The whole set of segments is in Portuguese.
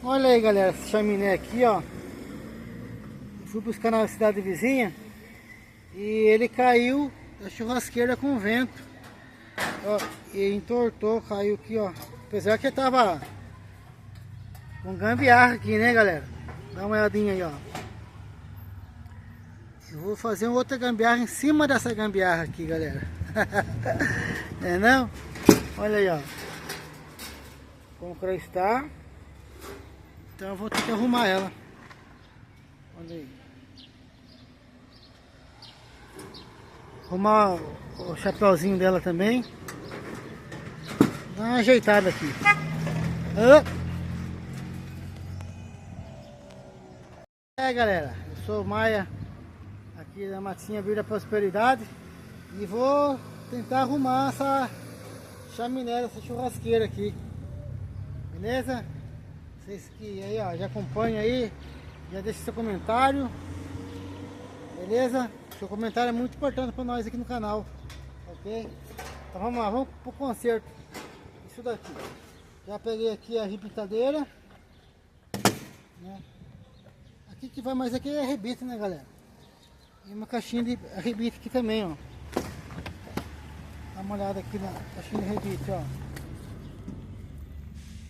Olha aí, galera, essa chaminé aqui, ó. Fui buscar na cidade vizinha e ele caiu da churrasqueira com vento. Ó, e entortou, caiu aqui, ó. Apesar que tava com gambiarra aqui, né, galera? Dá uma olhadinha aí, ó. Eu vou fazer uma outra gambiarra em cima dessa gambiarra aqui, galera. É não? Olha aí, ó. Como que ela está. Então eu vou ter que arrumar ela. Olha aí. Arrumar o chapéuzinho dela também. Dá uma ajeitada aqui. É, galera, eu sou o Maia aqui da Matinha Vida Prosperidade e vou tentar arrumar essa chaminé, essa churrasqueira aqui. Beleza? Vocês que aí, ó, já acompanham aí, já deixa seu comentário. Beleza? Seu comentário é muito importante para nós aqui no canal. Ok? Então vamos lá, vamos pro conserto. Isso daqui. Já peguei aqui a rebitadeira, né? Aqui que vai mais aqui é rebite, né, galera? E uma caixinha de rebite aqui também, ó. Dá uma olhada aqui na caixinha de rebite, ó.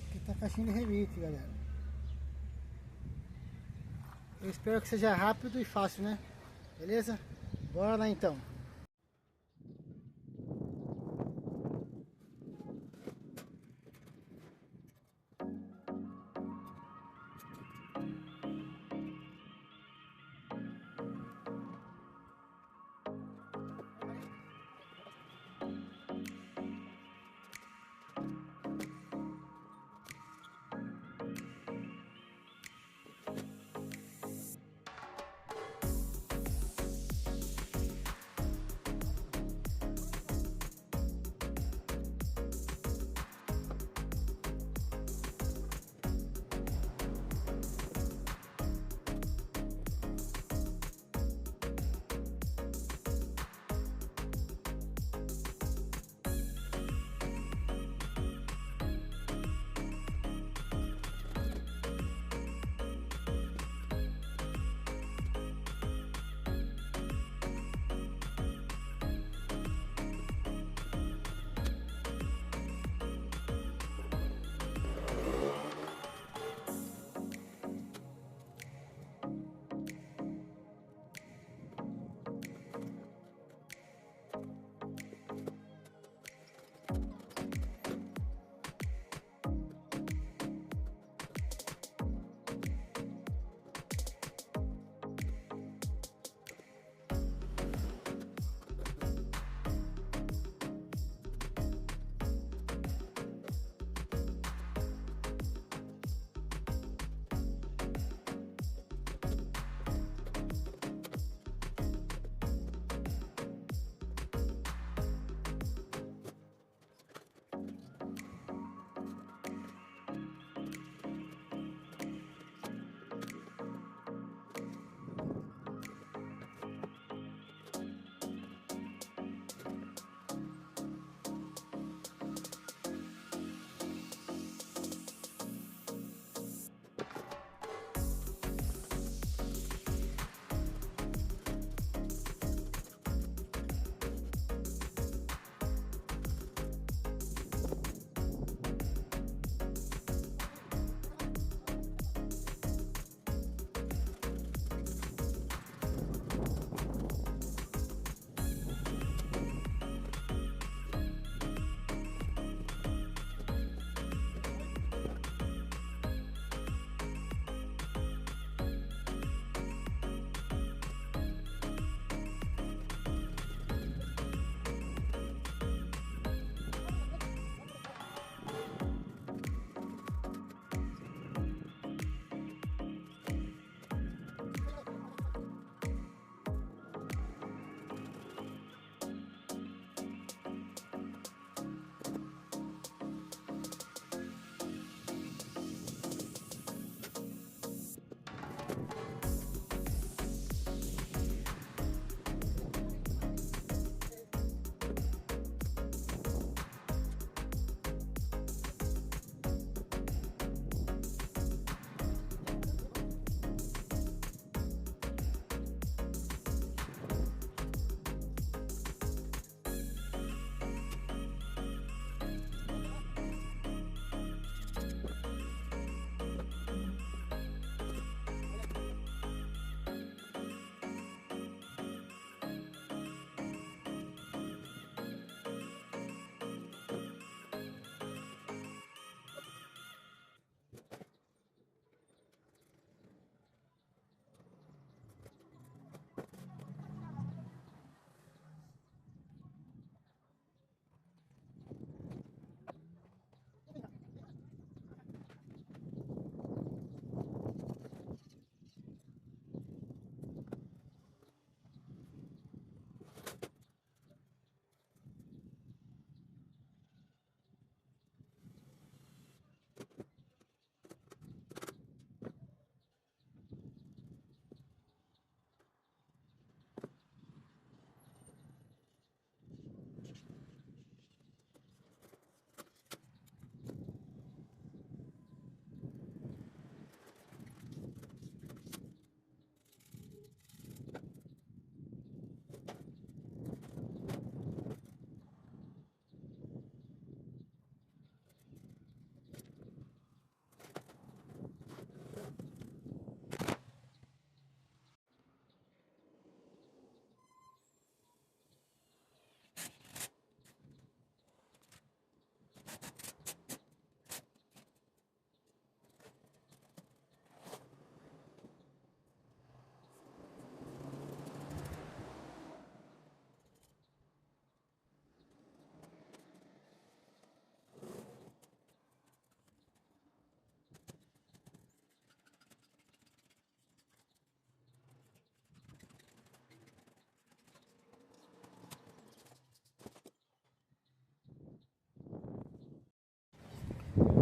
Aqui tá a caixinha de rebite, galera. Eu espero que seja rápido e fácil, né? Beleza? Bora lá então.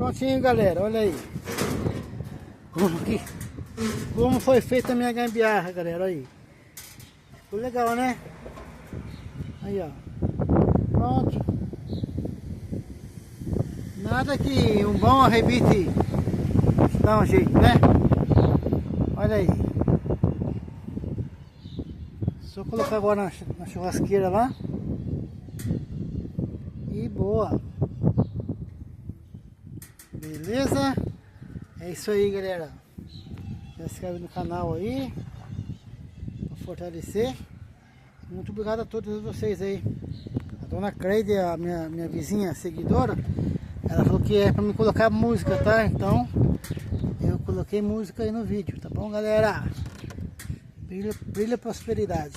Prontinho, galera, olha aí. Como foi feita a minha gambiarra, galera, aí. Ficou legal, né? Aí, ó. Pronto. Nada que um bom arrebite dá um jeito, né? Olha aí. Só colocar agora na churrasqueira lá. E boa. Beleza? É isso aí, galera. Já se inscreve no canal aí para fortalecer. Muito obrigado a todos vocês aí. A dona Cleide, a minha vizinha seguidora, ela falou que é para me colocar música, tá? Então eu coloquei música aí no vídeo, tá bom, galera? Brilha prosperidade.